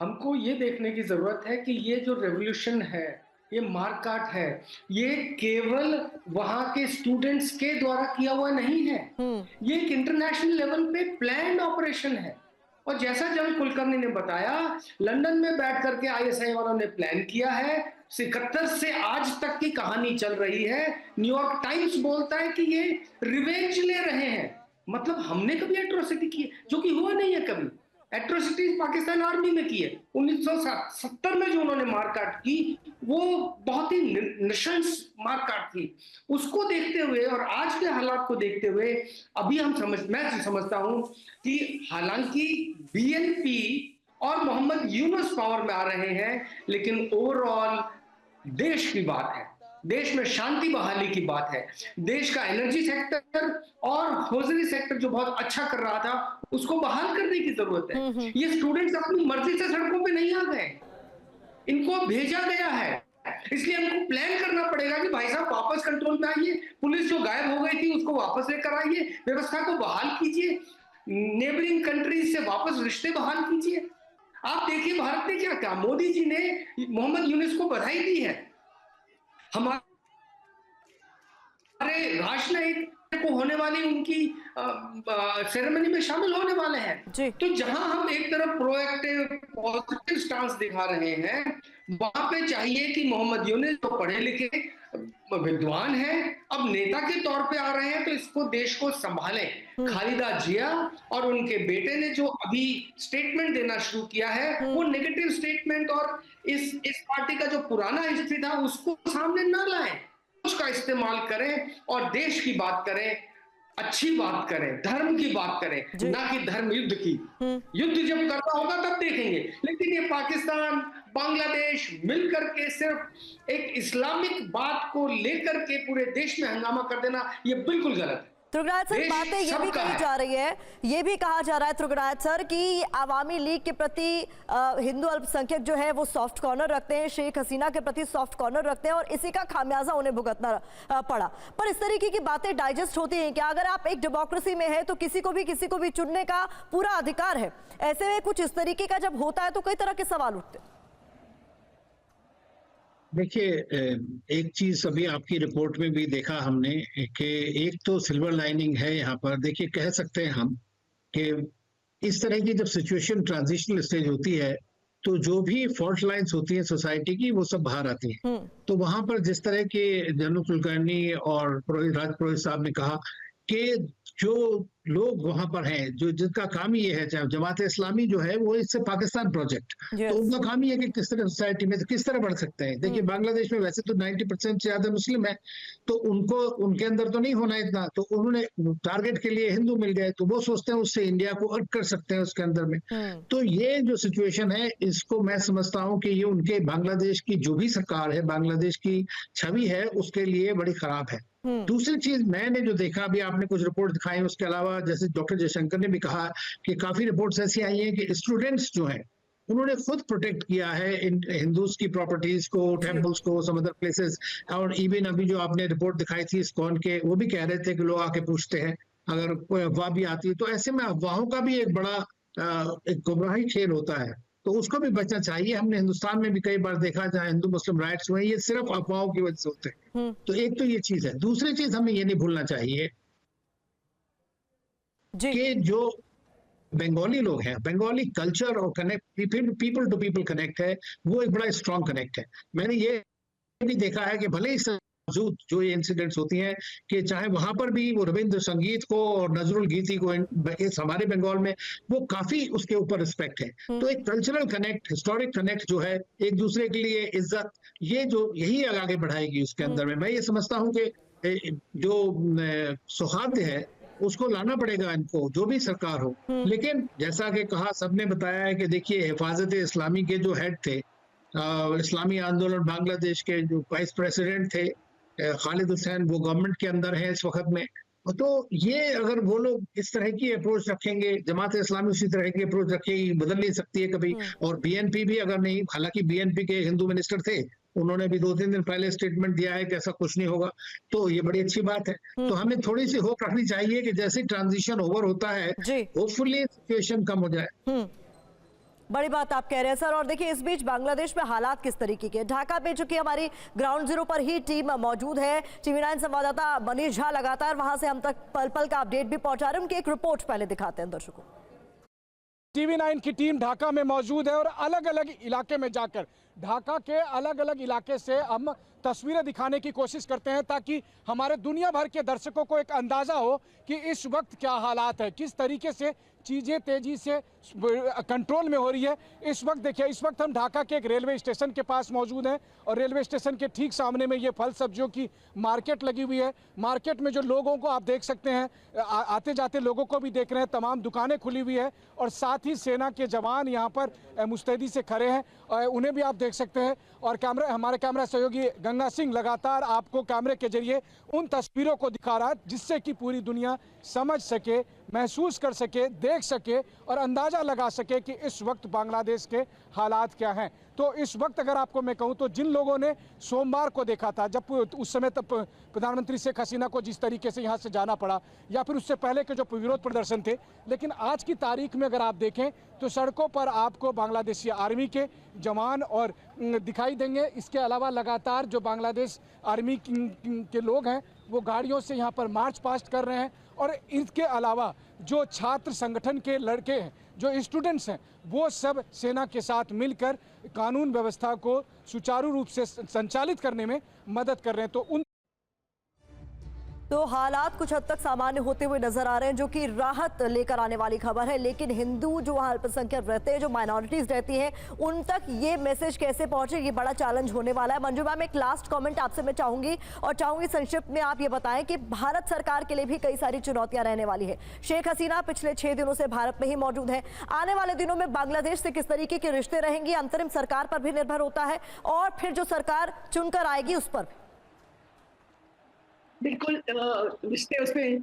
हमको ये देखने की जरूरत है कि ये जो रेवोल्यूशन है, ये मारकाट है, ये केवल वहां के स्टूडेंट्स के द्वारा किया हुआ नहीं है। हम्म। ये एक इंटरनेशनल लेवल पे प्लान्ड ऑपरेशन है। और जैसा जल कुलकर्णी ने बताया, लंदन में बैठ करके आईएसआई वालों ने प्लान किया है। 71 से आज तक की कहानी चल रही है। न्यूयॉर्क टाइम्स बोलता है कि ये रिवेंज ले रहे हैं। मतलब हमने कभी एट्रोसिटी की है, जो कि हुआ नहीं है कभी। एट्रोसिटीज पाकिस्तान आर्मी में की है। 1970 में जो उन्होंने मारकाट की, वो बहुत ही नृशंस मारकाट थी। उसको देखते हुए और आज के हालात को देखते हुए अभी मैं समझता हूं कि हालांकि बीएनपी और मोहम्मद यूनुस पावर में आ रहे हैं, लेकिन ओवरऑल देश की बात है, देश में शांति बहाली की बात है। देश का एनर्जी सेक्टर और हौजरी सेक्टर जो बहुत अच्छा कर रहा था, उसको बहाल करने की जरूरत है। हम्म। ये स्टूडेंट्स अपनी मर्जी से सड़कों पे नहीं आ गए, इनको भेजा गया है। इसलिए हमको प्लान करना पड़ेगा कि भाई साहब वापस कंट्रोल में आइए, पुलिस जो गायब हो गई थी उसको वापस लेकर आइए, व्यवस्था को बहाल कीजिए, नेबरिंग कंट्रीज से वापस रिश्ते बहाल कीजिए। आप देखिए भारत ने क्या कहा, मोदी जी ने मोहम्मद यूनुस को बधाई दी है। हमारे राष्ट्रनायक को होने वाली उनकी सेरेमनी में शामिल होने वाले हैं। जी। तो जहां हम एक तरफ प्रोएक्टिव पॉजिटिव स्टांस दिखा रहे हैं, वहां पे चाहिए कि मोहम्मद यूनुस जो पढ़े लिखे विद्वान हैं, अब नेता के तौर पे आ रहे हैं, तो इसको देश को संभालें। खालिदा जिया और उनके बेटे ने जो अभी स्टेटमेंट देना शुरू किया है, वो नेगेटिव स्टेटमेंट और इस पार्टी का जो पुराना हिस्ट्री था उसको सामने ना लाएं, उसका इस्तेमाल करें और देश की बात करें, अच्छी बात करें, धर्म की बात करें, ना कि धर्म युद्ध की। युद्ध जब करना होगा तब देखेंगे, लेकिन ये पाकिस्तान बांग्लादेश मिलकर के सिर्फ एक इस्लामिक बात को लेकर के पूरे देश में हंगामा कर देना, ये बिल्कुल गलत है। त्रिगुणायत सर, बातें ये भी कही जा रही है, ये भी कहा जा रहा है त्रिगुणायत सर कि आवामी लीग के प्रति हिंदू अल्पसंख्यक जो है वो सॉफ्ट कॉर्नर रखते हैं, शेख हसीना के प्रति सॉफ्ट कॉर्नर रखते हैं और इसी का खामियाजा उन्हें भुगतना पड़ा। पर इस तरीके की बातें डाइजेस्ट होती हैं क्या? अगर आप एक डेमोक्रेसी में है तो किसी को भी चुनने का पूरा अधिकार है। ऐसे में कुछ इस तरीके का जब होता है तो कई तरह के सवाल उठते हैं। देखिए, एक चीज अभी आपकी रिपोर्ट में भी देखा हमने कि एक तो सिल्वर लाइनिंग है यहाँ पर। देखिए, कह सकते हैं हम कि इस तरह की जब सिचुएशन ट्रांजिशनल स्टेज होती है तो जो भी फॉल्ट लाइंस होती हैं सोसाइटी की, वो सब बाहर आती हैं। तो वहां पर जिस तरह के जनरल कुलकर्णी और राज पुरोहित साहब ने कहा कि जो लोग वहां पर हैं, जो जिनका काम ही ये है, चाहे जमात इस्लामी जो है वो इससे पाकिस्तान प्रोजेक्ट, तो उनका काम ही है कि किस तरह सोसाइटी में किस तरह बढ़ सकते हैं। देखिए, बांग्लादेश में वैसे तो 90% से ज्यादा मुस्लिम है, तो उनको उनके अंदर तो नहीं होना इतना, तो उन्होंने टारगेट के लिए हिंदू मिल गए, तो वो सोचते हैं उससे इंडिया को अर्क कर सकते हैं उसके अंदर में। तो ये जो सिचुएशन है, इसको मैं समझता हूँ कि ये उनके बांग्लादेश की जो भी सरकार है, बांग्लादेश की छवि है, उसके लिए बड़ी खराब है। दूसरी चीज मैंने जो देखा, अभी आपने कुछ रिपोर्ट दिखाई, उसके अलावा जैसे डॉक्टर जयशंकर ने भी कहा कि काफी रिपोर्ट्स ऐसी आई हैं कि स्टूडेंट्स जो हैं उन्होंने खुद प्रोटेक्ट किया है इन हिंदूज की प्रॉपर्टीज को, टेम्पल्स को, सम अदर प्लेसेस। और इवन अभी जो आपने रिपोर्ट दिखाई थी इस्कॉन के, वो भी कह रहे थे कि लोग आके पूछते हैं अगर कोई अफवाह भी आती है, तो ऐसे में अफवाहों का भी एक बड़ा एक गुमराही खेल होता है, तो उसको भी बचना चाहिए। हमने हिंदुस्तान में भी कई बार देखा जहाँ हिंदू मुस्लिम राइट्स हुए, ये सिर्फ अफवाहों की वजह से होते हैं। तो एक तो ये चीज है। दूसरी चीज हमें ये नहीं भूलना चाहिए कि जो बंगाली लोग हैं, बंगाली कल्चर और connect, people to people connect है, वो एक बड़ा स्ट्रॉन्ग कनेक्ट है। मैंने ये भी देखा है कि भले ही जो ये इंसिडेंट्स होती हैं कि चाहे वहां पर भी वो रविंद्र संगीत को और नजरुल गीति को हमारे बंगाल में वो काफी उसके ऊपर रिस्पेक्ट है। तो एक कल्चरल कनेक्ट, हिस्टोरिक कनेक्ट जो है, एक दूसरे के लिए इज्जत, ये जो यही आगे बढ़ाएगी उसके अंदर में। मैं ये समझता हूँ कि जो सौहार्द है उसको लाना पड़ेगा इनको, जो भी सरकार हो। लेकिन जैसा कि कहा, सबने बताया है कि देखिए, हिफाजत इस्लामी के जो हेड थे, इस्लामी आंदोलन बांग्लादेश के जो वाइस प्रेसिडेंट थे खालिद हुसैन, वो गवर्नमेंट के अंदर है इस वक्त में। तो ये अगर वो लोग इस तरह की अप्रोच रखेंगे, जमात इस्लामी उसी तरह की अप्रोच रखेगी, बदल नहीं सकती है कभी। और बीएनपी भी अगर नहीं, हालांकि बीएनपी के हिंदू मिनिस्टर थे, उन्होंने भी 2-3 दिन पहले स्टेटमेंट दिया है कि ऐसा कुछ नहीं होगा, तो ये बड़ी अच्छी बात है। तो हमें थोड़ी सी होप रखनी चाहिए कि जैसे ट्रांजिशन ओवर होता है, होपफुली सिचुएशन कम हो जाए। बड़ी बात आप कह रहे हैं सर। और देखिए इस बीच बांग्लादेश में हालात किस तरीके के, ढाका पे चूंकि हमारी ग्राउंड जीरो पर ही टीम मौजूद है, TV9 संवाददाता मनीष झा लगातार वहां से हम तक पल पल का अपडेट भी पहुंचा रहे हैं। उनकी एक रिपोर्ट पहले दिखाते हैं दर्शकों। TV9 की टीम ढाका में मौजूद है और अलग अलग इलाके में जाकर ढाका के अलग अलग इलाके से हम तस्वीरें दिखाने की कोशिश करते हैं ताकि हमारे दुनिया भर के दर्शकों को एक अंदाज़ा हो कि इस वक्त क्या हालात है, किस तरीके से चीज़ें तेज़ी से कंट्रोल में हो रही है। इस वक्त देखिए, इस वक्त हम ढाका के एक रेलवे स्टेशन के पास मौजूद हैं और रेलवे स्टेशन के ठीक सामने में ये फल सब्जियों की मार्केट लगी हुई है। मार्केट में जो लोगों को आप देख सकते हैं, आते जाते लोगों को भी देख रहे हैं, तमाम दुकानें खुली हुई है और साथ ही सेना के जवान यहाँ पर मुस्तैदी से खड़े हैं, उन्हें भी आप देख सकते हैं। और हमारे कैमरा सहयोगी गंगा सिंह लगातार आपको कैमरे के जरिए उन तस्वीरों को दिखा रहा है जिससे कि पूरी दुनिया समझ सके, महसूस कर सके, देख सके और अंदाज़ा लगा सके कि इस वक्त बांग्लादेश के हालात क्या हैं। तो इस वक्त अगर आपको मैं कहूं तो जिन लोगों ने सोमवार को देखा था, जब उस समय तब प्रधानमंत्री शेख हसीना को जिस तरीके से यहां से जाना पड़ा, या फिर उससे पहले के जो विरोध प्रदर्शन थे, लेकिन आज की तारीख में अगर आप देखें तो सड़कों पर आपको बांग्लादेशी आर्मी के जवान और दिखाई देंगे। इसके अलावा लगातार जो बांग्लादेश आर्मी के लोग हैं वो गाड़ियों से यहाँ पर मार्च पास्ट कर रहे हैं। और इसके अलावा जो छात्र संगठन के लड़के हैं, जो स्टूडेंट्स हैं, वो सब सेना के साथ मिलकर कानून व्यवस्था को सुचारू रूप से संचालित करने में मदद कर रहे हैं। तो हालात कुछ हद तक सामान्य होते हुए नजर आ रहे हैं, जो कि राहत लेकर आने वाली खबर है। लेकिन हिंदू जो वहाँ अल्पसंख्यक रहते हैं, जो माइनॉरिटीज रहती हैं, उन तक ये मैसेज कैसे पहुंचे, ये बड़ा चैलेंज होने वाला है। मंजू मैम, एक लास्ट कमेंट आपसे मैं चाहूंगी और चाहूंगी संक्षिप्त में आप ये बताएं कि भारत सरकार के लिए भी कई सारी चुनौतियां रहने वाली है। शेख हसीना पिछले 6 दिनों से भारत में ही मौजूद है। आने वाले दिनों में बांग्लादेश से किस तरीके के रिश्ते रहेंगे, अंतरिम सरकार पर भी निर्भर होता है और फिर जो सरकार चुनकर आएगी उस पर। बिल्कुल रिश्ते उसमें